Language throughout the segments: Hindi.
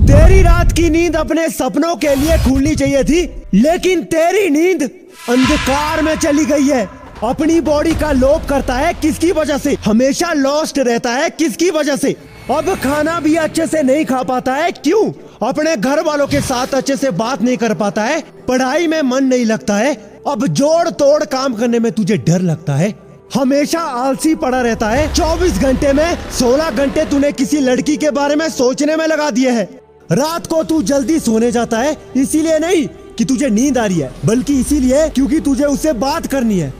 तेरी रात की नींद अपने सपनों के लिए खुलनी चाहिए थी, लेकिन तेरी नींद अंधकार में चली गई है। अपनी बॉडी का लोप करता है किसकी वजह से? हमेशा लॉस्ट रहता है किसकी वजह से? अब खाना भी अच्छे से नहीं खा पाता है, क्यों? अपने घर वालों के साथ अच्छे से बात नहीं कर पाता है, पढ़ाई में मन नहीं लगता है, अब जोड़ तोड़ काम करने में तुझे डर लगता है, हमेशा आलसी पड़ा रहता है। 24 घंटे में 16 घंटे तूने किसी लड़की के बारे में सोचने में लगा दिए हैं। रात को तू जल्दी सोने जाता है, इसीलिए नहीं कि तुझे नींद आ रही है, बल्कि इसीलिए क्योंकि तुझे उससे बात करनी है,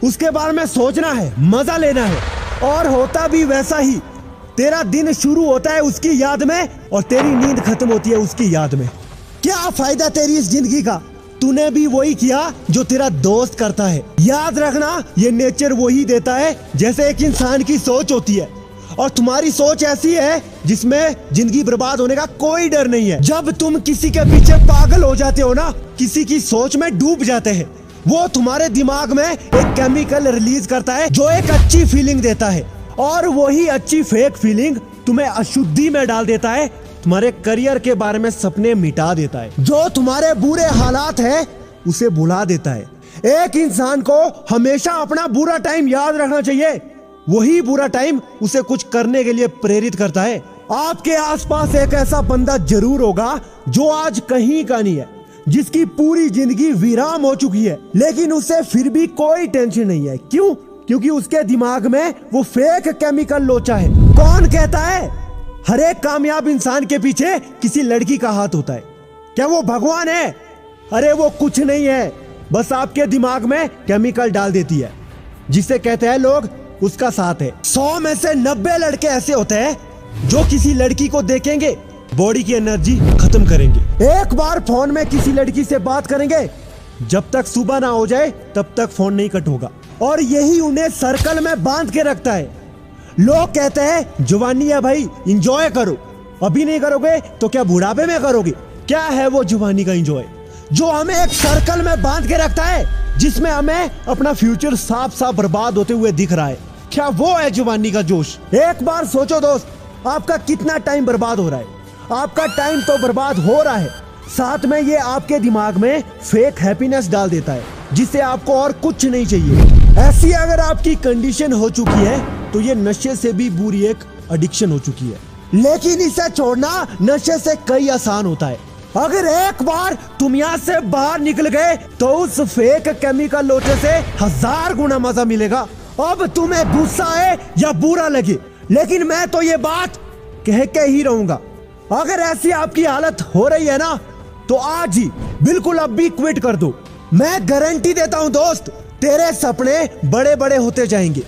उसके बारे में सोचना है, मजा लेना है। और होता भी वैसा ही, तेरा दिन शुरू होता है उसकी याद में और तेरी नींद खत्म होती है उसकी याद में। क्या फायदा तेरी इस जिंदगी का? तूने भी वही किया जो तेरा दोस्त करता है। याद रखना, ये नेचर वही देता है जैसे एक इंसान की सोच होती है, और तुम्हारी सोच ऐसी है जिसमें जिंदगी बर्बाद होने का कोई डर नहीं है। जब तुम किसी के पीछे पागल हो जाते हो ना, किसी की सोच में डूब जाते हैं, वो तुम्हारे दिमाग में एक केमिकल रिलीज करता है जो एक अच्छी फीलिंग देता है, और वही अच्छी फेक फीलिंग तुम्हें अशुद्धि में डाल देता है, तुम्हारे करियर के बारे में सपने मिटा देता है, जो तुम्हारे बुरे हालात है उसे भुला देता है। एक इंसान को हमेशा अपना बुरा टाइम याद रखना चाहिए, वही बुरा टाइम उसे कुछ करने के लिए प्रेरित करता है। आपके आसपास एक ऐसा बंदा जरूर होगा जो आज कहीं का नहीं है, जिसकी पूरी जिंदगी वीरान हो चुकी है, लेकिन उसे फिर भी कोई टेंशन नहीं है। क्यों? क्योंकि उसके दिमाग में वो फेक केमिकल लोचा है। कौन कहता है हर एक कामयाब इंसान के पीछे किसी लड़की का हाथ होता है? क्या वो भगवान है? अरे वो कुछ नहीं है, बस आपके दिमाग में केमिकल डाल देती है, जिसे कहते हैं लोग उसका साथ है। 100 में से 90 लड़के ऐसे होते हैं जो किसी लड़की को देखेंगे, बॉडी की एनर्जी खत्म करेंगे, एक बार फोन में किसी लड़की से बात करेंगे, जब तक सुबह ना हो जाए तब तक फोन नहीं कट होगा, और यही उन्हें सर्कल में बांध के रखता है। लोग कहते हैं जवानी है भाई, एंजॉय करो, अभी नहीं करोगे तो क्या बुढ़ापे में करोगे? क्या है वो जवानी का एंजॉय जो हमें एक सर्कल में बांध के रखता है, जिसमें हमें अपना फ्यूचर साफ साफ बर्बाद होते हुए दिख रहा है? क्या वो है जवानी का जोश? एक बार सोचो दोस्त, आपका कितना टाइम बर्बाद हो रहा है। आपका टाइम तो बर्बाद हो रहा है, साथ में ये आपके दिमाग में फेक हैप्पीनेस डाल देता है, जिससे आपको और कुछ नहीं चाहिए। ऐसी अगर आपकी कंडीशन हो चुकी है तो ये नशे से भी बुरी एक एडिक्शन हो चुकी है, लेकिन इसे छोड़ना नशे से कई आसान होता है। अगर एक बार तुम यहाँ से बाहर निकल गए तो उस फेक केमिकल लोटे से 1000 गुना मजा मिलेगा। अब तुम्हें गुस्सा आए या बुरा लगे, लेकिन मैं तो ये बात कह के ही रहूंगा, अगर ऐसी आपकी हालत हो रही है ना तो आज ही बिल्कुल अब भी क्विट कर दो। मैं गारंटी देता हूं दोस्त, तेरे सपने बड़े बड़े होते जाएंगे।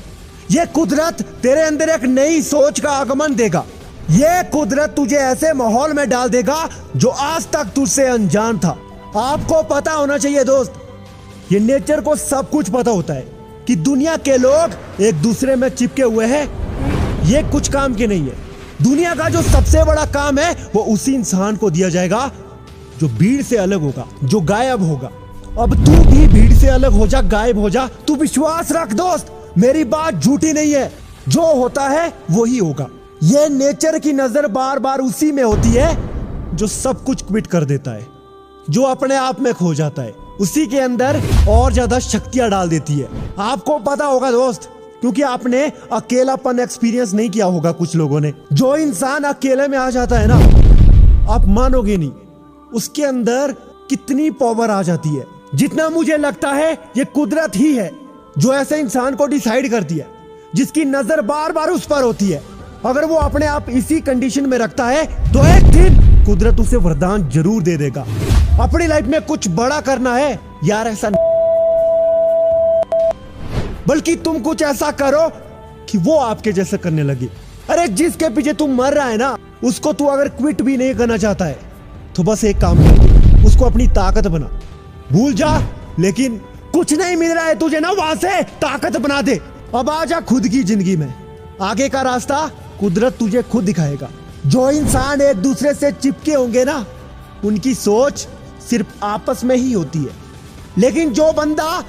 ये कुदरत तेरे अंदर एक नई सोच का आगमन देगा। ये कुदरत तुझे ऐसे माहौल में डाल देगा जो आज तक तुझसे अनजान था। आपको पता होना चाहिए दोस्त, ये नेचर को सब कुछ पता होता है कि दुनिया के लोग एक दूसरे में चिपके हुए हैं, ये कुछ काम के नहीं है। दुनिया का जो सबसे बड़ा काम है वो उसी इंसान को दिया जाएगा जो भीड़ से अलग होगा, जो गायब होगा। अब तू भी भीड़ से अलग हो जा, गायब हो जा। तू विश्वास रख दोस्त, मेरी बात झूठी नहीं है, जो होता है वही होगा। ये नेचर की नजर बार बार उसी में होती है जो सब कुछ क्विट कर देता है, जो अपने आप में खो जाता है, उसी के अंदर और ज्यादा शक्तियां डाल देती है। आपको पता होगा दोस्त, क्योंकि आपने अकेलापन एक्सपीरियंस नहीं किया होगा कुछ लोगों ने। जो इंसान अकेले में आ जाता है ना, आप मानोगे नहीं उसके अंदर कितनी पावर आ जाती है। जितना मुझे लगता है ये कुदरत ही है जो ऐसे इंसान को डिसाइड करती है, जिसकी नजर बार बार उस पर होती है। अगर वो अपने आप इसी कंडीशन में रखता है तो एक दिन कुदरत उसे वरदान जरूर दे देगा। अपनी लाइफ में कुछ बड़ा करना है यार, ऐसा बल्कि तुम कुछ ऐसा करो कि वो आपके जैसा करने लगे। अरे जिसके पीछे तुम मर रहा है ना, उसको तू अगर क्विट भी नहीं करना चाहता है तो बस एक काम कर, उसको अपनी ताकत बना। भूल जा, लेकिन कुछ नहीं मिल रहा है तुझे ना, वहां से ताकत बना दे। अब आ जा खुद की जिंदगी में, आगे का रास्ता कुदरत तुझे खुद दिखाएगा। जो इंसान एक दूसरे से चिपके होंगे ना, उनकी सोच सिर्फ आपस में ही होती है, लेकिन जो बंदा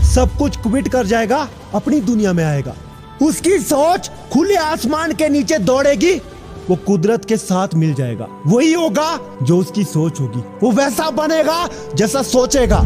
सब कुछ क्विट कर जाएगा, अपनी दुनिया में आएगा, उसकी सोच खुले आसमान के नीचे दौड़ेगी वो कुदरत के साथ मिल जाएगा। वही होगा जो उसकी सोच होगी। वो वैसा बनेगा जैसा सोचेगा।